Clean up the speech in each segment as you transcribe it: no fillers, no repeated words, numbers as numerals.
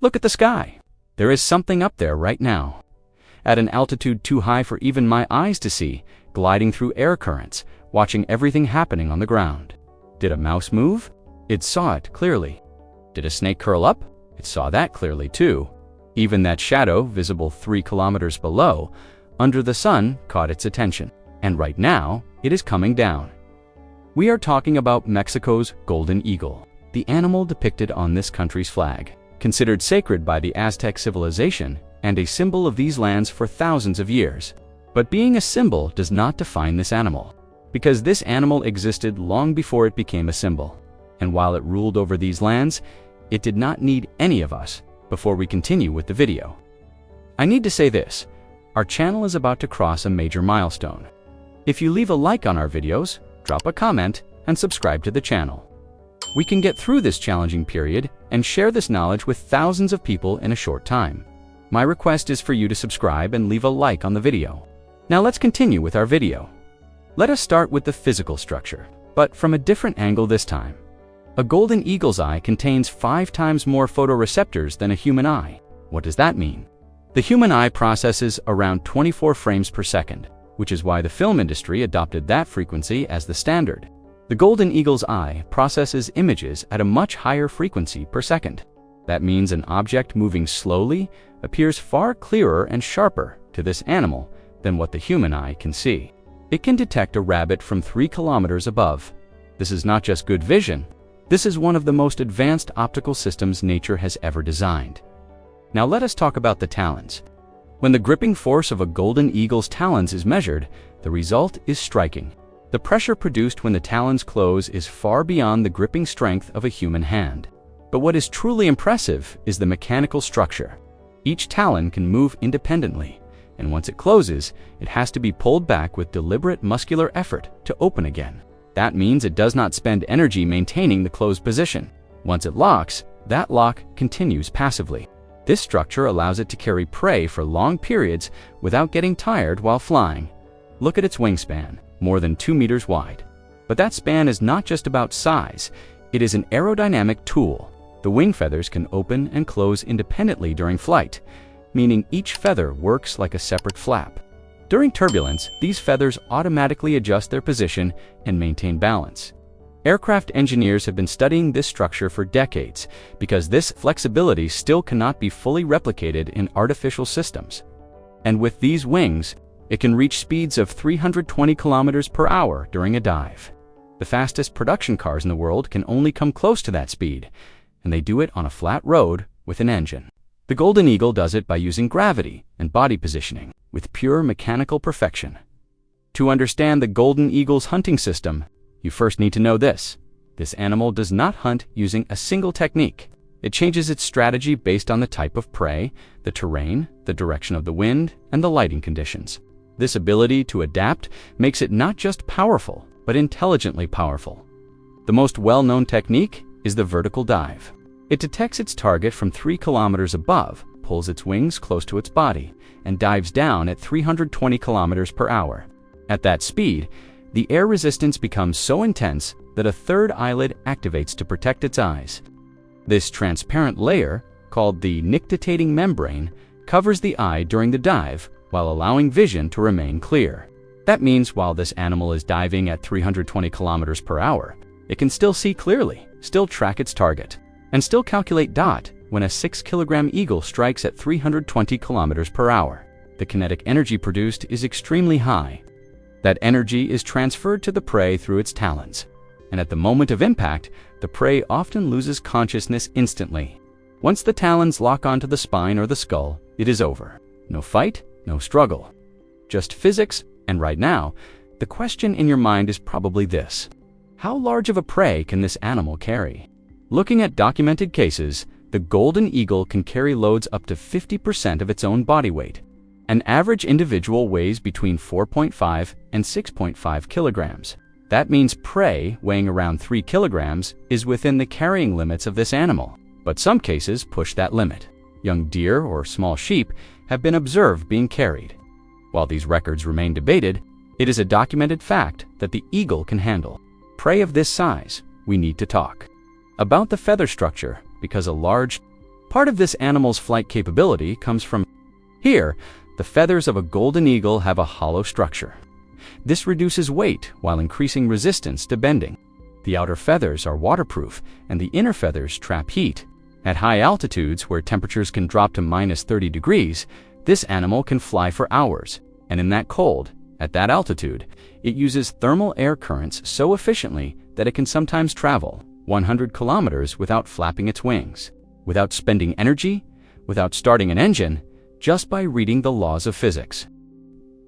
Look at the sky. There is something up there right now. At an altitude too high for even my eyes to see, gliding through air currents, watching everything happening on the ground. Did a mouse move? It saw it clearly. Did a snake curl up? It saw that clearly too. Even that shadow, visible 3 kilometers below, under the sun, caught its attention. And right now, it is coming down. We are talking about Mexico's golden eagle, the animal depicted on this country's flag, considered sacred by the Aztec civilization and a symbol of these lands for thousands of years. But being a symbol does not define this animal, because this animal existed long before it became a symbol. And while it ruled over these lands, it did not need any of us. Before we continue with the video, I need to say this: our channel is about to cross a major milestone. If you leave a like on our videos, drop a comment, and subscribe to the channel, we can get through this challenging period and share this knowledge with thousands of people in a short time. My request is for you to subscribe and leave a like on the video. Now let's continue with our video. Let us start with the physical structure, but from a different angle this time. A golden eagle's eye contains 5 times more photoreceptors than a human eye. What does that mean? The human eye processes around 24 frames per second, which is why the film industry adopted that frequency as the standard. The golden eagle's eye processes images at a much higher frequency per second. That means an object moving slowly appears far clearer and sharper to this animal than what the human eye can see. It can detect a rabbit from 3 kilometers above. This is not just good vision. This is one of the most advanced optical systems nature has ever designed. Now let us talk about the talons. When the gripping force of a golden eagle's talons is measured, the result is striking. The pressure produced when the talons close is far beyond the gripping strength of a human hand. But what is truly impressive is the mechanical structure. Each talon can move independently, and once it closes, it has to be pulled back with deliberate muscular effort to open again. That means it does not spend energy maintaining the closed position. Once it locks, that lock continues passively. This structure allows it to carry prey for long periods without getting tired while flying. Look at its wingspan, more than 2 meters wide. But that span is not just about size, it is an aerodynamic tool. The wing feathers can open and close independently during flight, meaning each feather works like a separate flap. During turbulence, these feathers automatically adjust their position and maintain balance. Aircraft engineers have been studying this structure for decades because this flexibility still cannot be fully replicated in artificial systems. And with these wings, it can reach speeds of 320 kilometers per hour during a dive. The fastest production cars in the world can only come close to that speed, and they do it on a flat road with an engine. The golden eagle does it by using gravity and body positioning with pure mechanical perfection. To understand the golden eagle's hunting system, you first need to know this. This animal does not hunt using a single technique. It changes its strategy based on the type of prey, the terrain, the direction of the wind, and the lighting conditions. This ability to adapt makes it not just powerful, but intelligently powerful. The most well-known technique is the vertical dive. It detects its target from 3 kilometers above, pulls its wings close to its body, and dives down at 320 kilometers per hour. At that speed, the air resistance becomes so intense that a third eyelid activates to protect its eyes. This transparent layer, called the nictitating membrane, covers the eye during the dive while allowing vision to remain clear. That means while this animal is diving at 320 kilometers per hour, it can still see clearly, still track its target, and still calculate dot when a 6-kilogram eagle strikes at 320 kilometers per hour. The kinetic energy produced is extremely high. That energy is transferred to the prey through its talons, and at the moment of impact, the prey often loses consciousness instantly. Once the talons lock onto the spine or the skull, it is over. No fight, no struggle. Just physics, and right now, the question in your mind is probably this: how large of a prey can this animal carry? Looking at documented cases, the golden eagle can carry loads up to 50% of its own body weight. An average individual weighs between 4.5 and 6.5 kilograms. That means prey weighing around 3 kilograms is within the carrying limits of this animal, but some cases push that limit. Young deer or small sheep have been observed being carried. While these records remain debated, it is a documented fact that the eagle can handle prey of this size. We need to talk about the feather structure, because a large Part of this animal's flight capability comes from here. The feathers of a golden eagle have a hollow structure. This reduces weight while increasing resistance to bending. The outer feathers are waterproof, and the inner feathers trap heat. At high altitudes, where temperatures can drop to -30 degrees, this animal can fly for hours. And in that cold, at that altitude, it uses thermal air currents so efficiently that it can sometimes travel 100 kilometers without flapping its wings, without spending energy, without starting an engine, just by reading the laws of physics.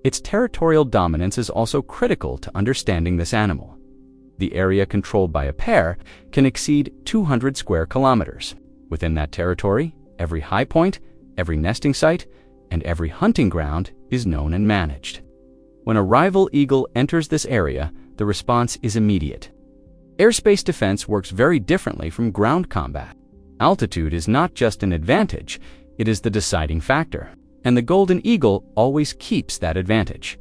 Its territorial dominance is also critical to understanding this animal. The area controlled by a pair can exceed 200 square kilometers. Within that territory, every high point, every nesting site, and every hunting ground is known and managed. When a rival eagle enters this area, the response is immediate. Airspace defense works very differently from ground combat. Altitude is not just an advantage, it is the deciding factor, and the golden eagle always keeps that advantage.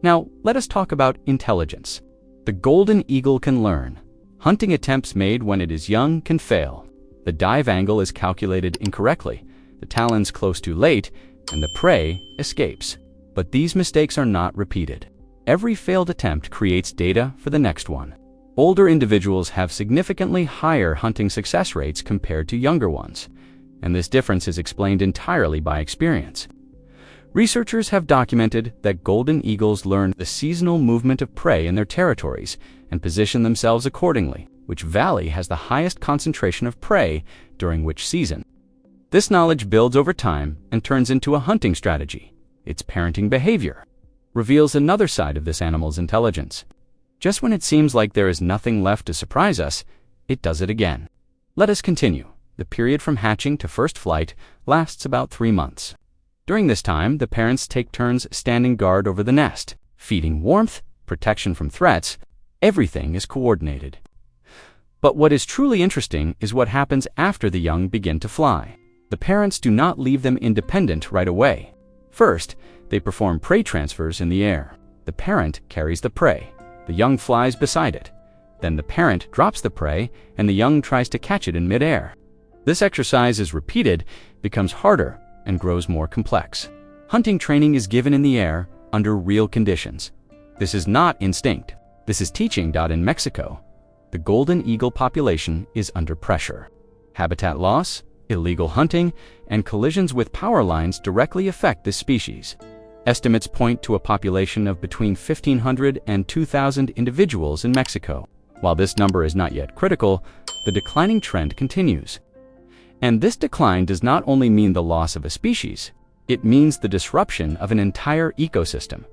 Now, let us talk about intelligence. The golden eagle can learn. Hunting attempts made when it is young can fail. The dive angle is calculated incorrectly, the talons close too late, and the prey escapes. But these mistakes are not repeated. Every failed attempt creates data for the next one. Older individuals have significantly higher hunting success rates compared to younger ones, and this difference is explained entirely by experience. Researchers have documented that golden eagles learn the seasonal movement of prey in their territories and position themselves accordingly, which valley has the highest concentration of prey during which season. This knowledge builds over time and turns into a hunting strategy. Its parenting behavior reveals another side of this animal's intelligence. Just when it seems like there is nothing left to surprise us, it does it again. Let us continue. The period from hatching to first flight lasts about 3 months. During this time, the parents take turns standing guard over the nest, feeding warmth, protection from threats. Everything is coordinated. But what is truly interesting is what happens after the young begin to fly. The parents do not leave them independent right away. First, they perform prey transfers in the air. The parent carries the prey. The young flies beside it. Then the parent drops the prey, and the young tries to catch it in midair. This exercise is repeated, becomes harder, and grows more complex. Hunting training is given in the air under real conditions. This is not instinct. This is teaching. In Mexico, the golden eagle population is under pressure. Habitat loss, illegal hunting, and collisions with power lines directly affect this species. Estimates point to a population of between 1,500 and 2,000 individuals in Mexico. While this number is not yet critical, the declining trend continues. And this decline does not only mean the loss of a species, it means the disruption of an entire ecosystem.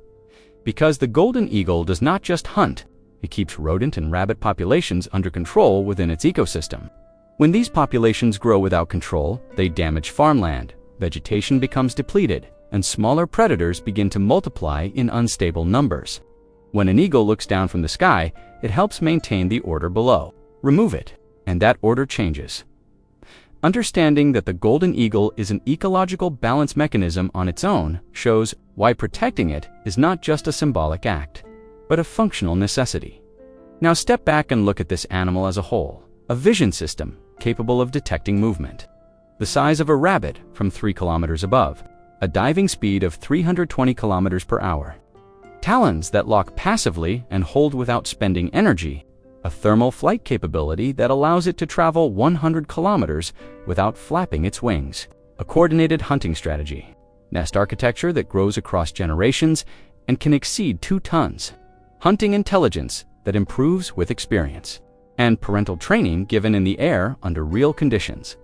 Because the golden eagle does not just hunt, it keeps rodent and rabbit populations under control within its ecosystem. When these populations grow without control, they damage farmland, vegetation becomes depleted, and smaller predators begin to multiply in unstable numbers. When an eagle looks down from the sky, it helps maintain the order below. Remove it, and that order changes. Understanding that the golden eagle is an ecological balance mechanism on its own shows why protecting it is not just a symbolic act, but a functional necessity. Now step back and look at this animal as a whole, a vision system capable of detecting movement. The size of a rabbit from 3 kilometers above, a diving speed of 320 kilometers per hour. Talons that lock passively and hold without spending energy, a thermal flight capability that allows it to travel 100 kilometers without flapping its wings. A coordinated hunting strategy. Nest architecture that grows across generations and can exceed 2 tons. Hunting intelligence that improves with experience. And parental training given in the air under real conditions.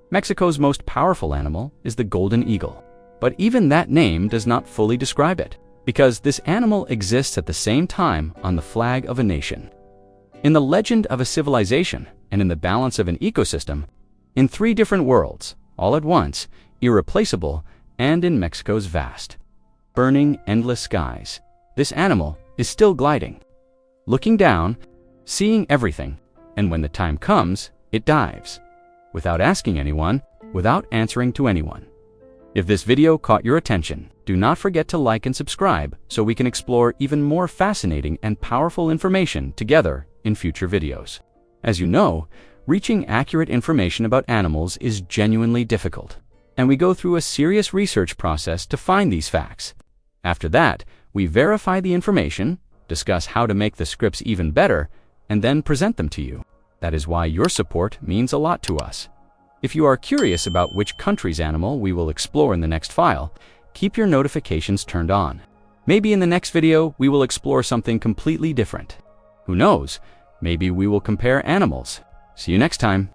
Mexico's most powerful animal is the golden eagle. But even that name does not fully describe it, because this animal exists at the same time on the flag of a nation, in the legend of a civilization, and in the balance of an ecosystem, in 3 different worlds, all at once, irreplaceable, and in Mexico's vast, burning, endless skies. This animal is still gliding, looking down, seeing everything, and when the time comes, it dives, without asking anyone, without answering to anyone. If this video caught your attention, do not forget to like and subscribe so we can explore even more fascinating and powerful information together in future videos. As you know, Reaching accurate information about animals is genuinely difficult, and we go through a serious research process to find these facts. After that, we verify the information, discuss how to make the scripts even better, and then present them to you. That is why your support means a lot to us. If you are curious about which country's animal we will explore in the next file, keep your notifications turned on. Maybe in the next video, we will explore something completely different. Who knows? Maybe we will compare animals. See you next time.